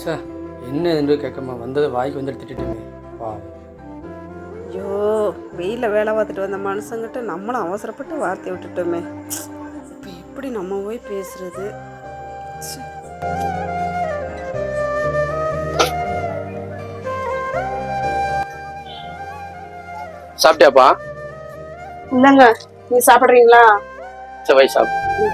Sir என்ன என்று கேட்காம வந்தது வாய்க்கு வந்து திட்டுட்டுமே வா. ஐயோ, வெயிலில் வேலை பார்த்துட்டு வந்த மனுஷங்கிட்ட நம்மளும் அவசரப்பட்டு வார்த்தை விட்டுட்டோமே. இப்போ எப்படி நம்ம போய் பேசுறது? சாப்பிட்டியாப்பா? இல்லைங்க, நீ சாப்பிட்றீங்களா? சரி, சாப்பிடு.